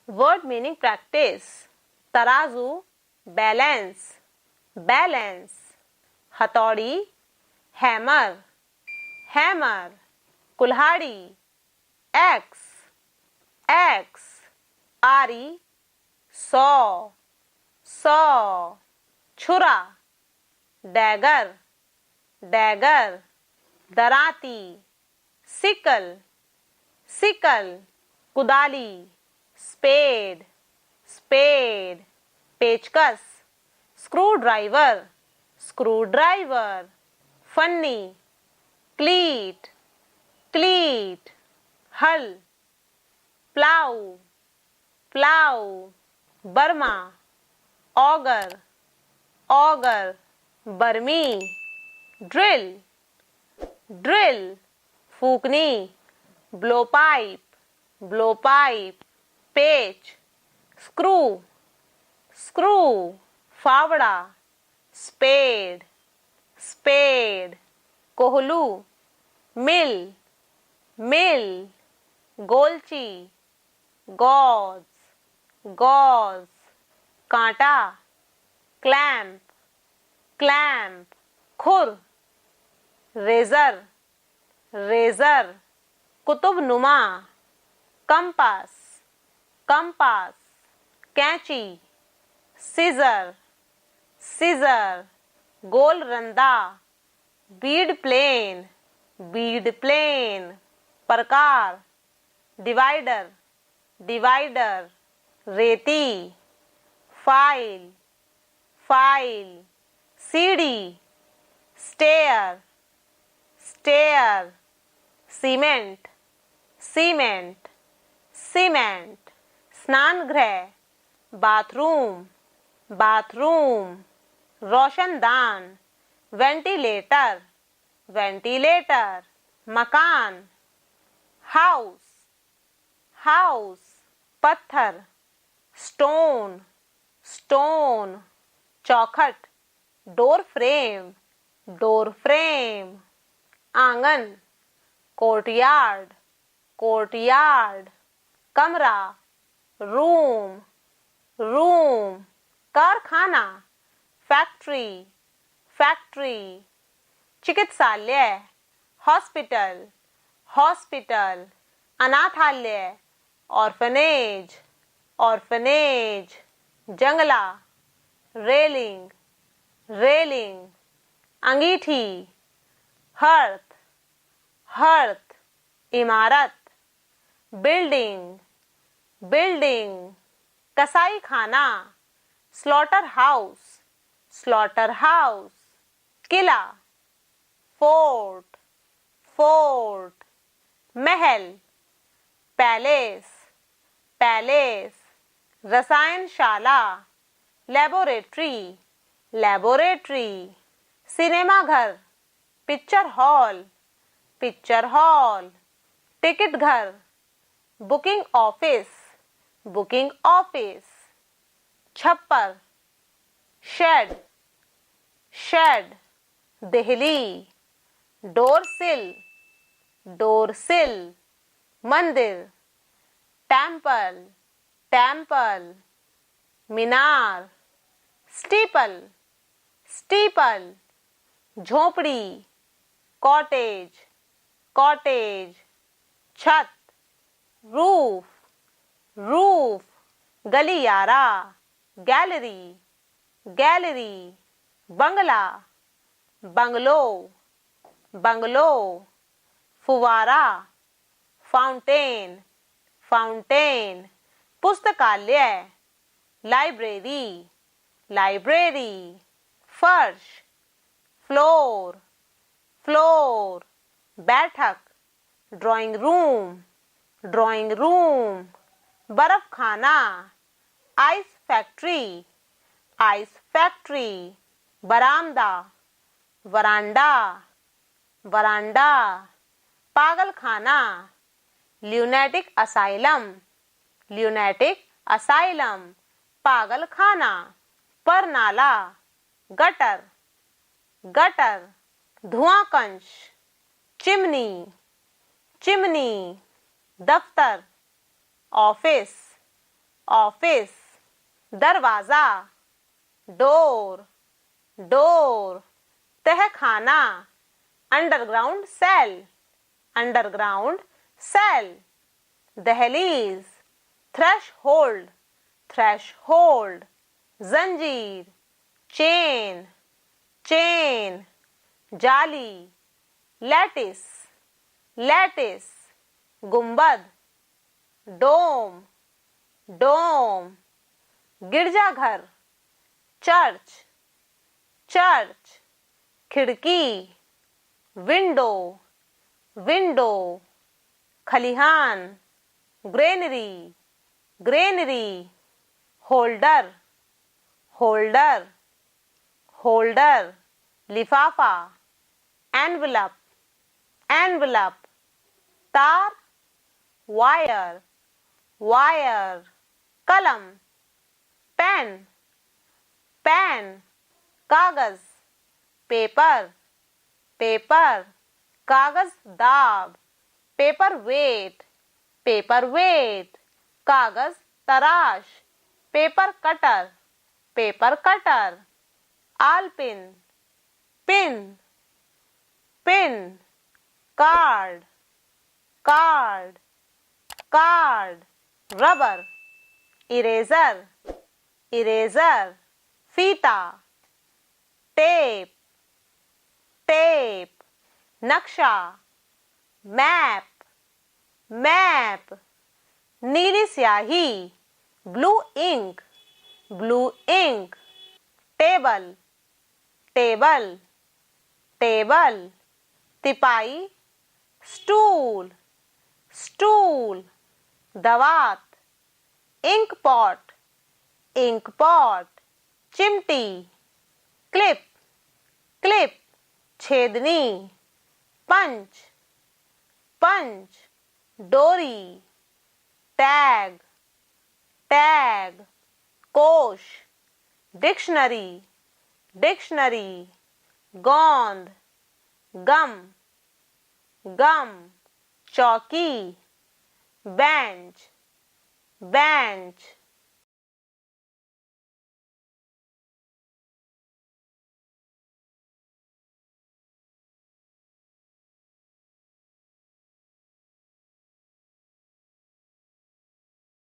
Word meaning practice. तराजू balance, balance. हथौड़ी hammer, hammer. कुल्हाड़ी एक्स, एक्स. आरी सौ, सौ. छुरा डैगर, डैगर. दराती सिकल, सिकल. कुदाली स्पेड, स्पेड. पेचकस स्क्रू ड्राइवर, स्क्रू ड्राइवर. फन्नी क्लीट, क्लीट. हल प्लाउ, प्लाउ. बर्मा ऑगर, ऑगर. बर्मी ड्रिल, ड्रिल. फूकनी ब्लो पाइप, ब्लो पाइप. पेच स्क्रू, स्क्रू. फावड़ा स्पेड, स्पेड. कोहलू मिल, मिल. गोलची गॉज, गॉज. कांटा क्लैंप, क्लैंप. खुर रेजर, रेजर. कुतुब नुमा कंपास, कंपास. कैंची सीजर, सीजर. गोल रंदा बीड प्लेन, बीड प्लेन. प्रकार डिवाइडर, डिवाइडर. रेती फाइल, फाइल. सीढ़ी stair, stair. Cement, cement, cement. स्नानगृह बाथरूम, बाथरूम. रोशनदान वेंटिलेटर, वेंटिलेटर. मकान हाउस, हाउस. पत्थर स्टोन, स्टोन. चौखट डोर फ्रेम, डोर फ्रेम. आंगन कोर्टयार्ड, कोर्टयार्ड. कमरा रूम, रूम. कारखाना फैक्ट्री, फैक्ट्री. चिकित्सालय हॉस्पिटल, हॉस्पिटल. अनाथालय ऑर्फनेज, ऑर्फनेज. जंगला रेलिंग, रेलिंग. अंगीठी हर्थ, हर्थ. इमारत बिल्डिंग, बिल्डिंग. कसाई खाना स्लॉटर हाउस, स्लॉटर हाउस. किला फोर्ट, फोर्ट. महल पैलेस, पैलेस. रसायनशाला लैबोरेटरी, लैबोरेटरी. सिनेमा घर picture hall, picture hall. Ticket घर बुकिंग ऑफिस, बुकिंग ऑफिस. छप्पर शेड, शेड. देहली डोर सिल, डोर सिल. मंदिर टेम्पल, टेम्पल. मीनार स्टीपल, स्टीपल. झोपड़ी कॉटेज, कॉटेज. छत रूफ, रूफ. गलियारा गैलरी, गैलरी. बंगला बंगलो, बंगलो. फुवारा फाउंटेन, फाउंटेन. पुस्तकालय लाइब्रेरी, लाइब्रेरी. फर्श फ्लोर, फ्लोर. बैठक ड्राइंग रूम, ड्राइंग रूम. बर्फ खाना आइस फैक्ट्री, आइस फैक्ट्री. बरामदा वरांडा, वरांडा. पागल खाना ल्यूनेटिक असाइलम, ल्यूनेटिक असाइलम. पागल खाना. परनाला गटर, गटर. धुआं कंच चिमनी, चिमनी. दफ्तर ऑफिस, ऑफिस, दरवाजा, डोर, डोर, तहखाना, अंडरग्राउंड सेल, अंडरग्राउंड सेल, दहलीज, थ्रेशहोल्ड, थ्रेशहोल्ड, जंजीर, चेन, चेन, जाली, लैटिस, लैटिस, गुंबद, डोम, डोम, गिरजाघर, चर्च, चर्च, खिड़की, विंडो, विंडो, खलिहान, granary, granary, holder, holder, holder, लिफाफा, एनवलप, एनवलप, तार, वायर, वायर, कलम, पेन, पेन, कागज, पेपर, पेपर, कागज दाब, पेपर वेट, पेपर वेट, कागज तराश, paper cutter, paper cutter, आलपिन, pin, pin, card, card, card, rubber, eraser, eraser, फीता, टेप, टेप, नक्शा, मैप, मैप, नीली स्याही, blue ink, blue ink, table, table, table, तिपाई, स्टूल, स्टूल, दवात, इंक पॉट, इंक पॉट, चिमटी, clip, clip, छेदनी, punch, punch, डोरी, tag, tag, कोश, डिक्शनरी, डिक्शनरी, गोंद, गम, गम, चौकी, बेंच, बेंच,